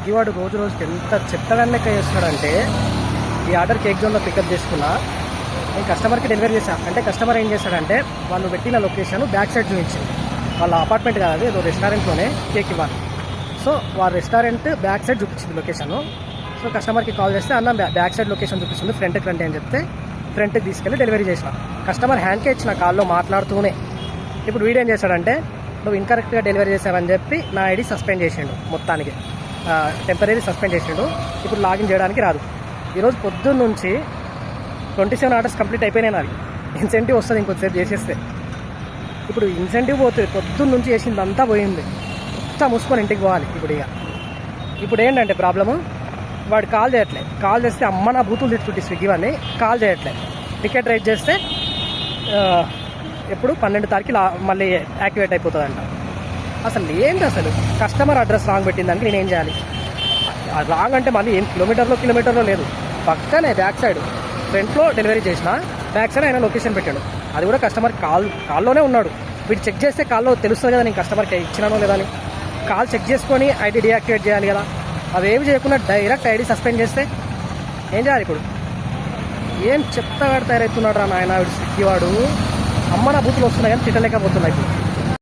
Swiggy వాడు రోజు రోజుకి ఎంత చెత్తగా లెక్క చేస్తున్నాడంటే, ఈ ఆర్డర్ కేక్ జోన్లో పికప్ చేసుకున్నా, నేను కస్టమర్కి డెలివరీ చేశాను. అంటే కస్టమర్ ఏం చేశాడంటే, వాళ్ళు పెట్టిన లొకేషన్ బ్యాక్ సైడ్ చూపించింది. వాళ్ళ అపార్ట్మెంట్ కాదు, ఏదో రెస్టారెంట్లోనే కేక్ ఇవ్వాలి. సో వాళ్ళ రెస్టారెంట్ బ్యాక్ సైడ్ చూపించింది లొకేషను. సో కస్టమర్కి కాల్ చేస్తే, అన్న బ్యాక్ సైడ్ లొకేషన్ చూపిస్తుంది, ఫ్రంట్కి రండి అని చెప్తే ఫ్రంట్కి తీసుకెళ్ళి డెలివరీ చేసిన. కస్టమర్ హ్యాండ్కే ఇచ్చిన కాల్లో మాట్లాడుతూనే. ఇప్పుడు వీడియో ఏం చేశాడంటే, నువ్వు ఇన్కరెక్ట్గా డెలివరీ చేశావని చెప్పి నా ఐడి సస్పెండ్ చేసిండు, మొత్తానికి టెంపరీ సస్పెండ్ చేసిండు. ఇప్పుడు లాగిన్ చేయడానికి రాదు. ఈరోజు పొద్దున్న నుంచి 27 ఆర్డర్స్ కంప్లీట్ అయిపోయినాయి. నాది ఇన్సెంటివ్ వస్తుంది ఇంకొద్దిసేపు చేసేస్తే. ఇప్పుడు ఇన్సెంటివ్ పోతుంది, పొద్దున్న నుంచి చేసిందంతా పోయింది. మొత్తం మూసుకొని ఇంటికి పోవాలి. ఇప్పుడు ఏంటంటే ప్రాబ్లము, వాడు కాల్ చేయట్లే. కాల్ చేస్తే అమ్మ నా బూతులు తిట్టుకుంటే స్విగ్గీ వాడిని కాల్ చేయట్లే. టికెట్ రైట్ చేస్తే ఎప్పుడు 12 తారీఖు మళ్ళీ యాక్టివేట్ అయిపోతుందంట. అసలు ఏంటి, అసలు కస్టమర్ అడ్రస్ రాంగ్ పెట్టిందానికి నేనేం చేయాలి? రాంగ్ అంటే మళ్ళీ ఏం కిలోమీటర్లో లేదు, పక్కనే బ్యాక్ సైడ్. ఫ్రంట్లో డెలివరీ చేసిన బ్యాక్ సైడ్ ఆయన లొకేషన్ పెట్టాడు. అది కూడా కస్టమర్ కాల్లోనే ఉన్నాడు. వీడు చెక్ చేస్తే కాల్లో తెలుస్తుంది కదా నేను కస్టమర్కి ఇచ్చినానో లేదా అని. కాల్ చెక్ చేసుకొని ఐడి డియాక్టివేట్ చేయాలి కదా. అవేమి చేయకుండా డైరెక్ట్ ఐడి సస్పెండ్ చేస్తే ఏం చేయాలి? ఇప్పుడు ఏం చెప్తా తయారవుతున్నాడు రా నాయన వీడు స్విగ్గీ వాడు. అమ్మ నా బూతులు వస్తున్నాయి కానీ తిట్టలేకపోతున్నాయి.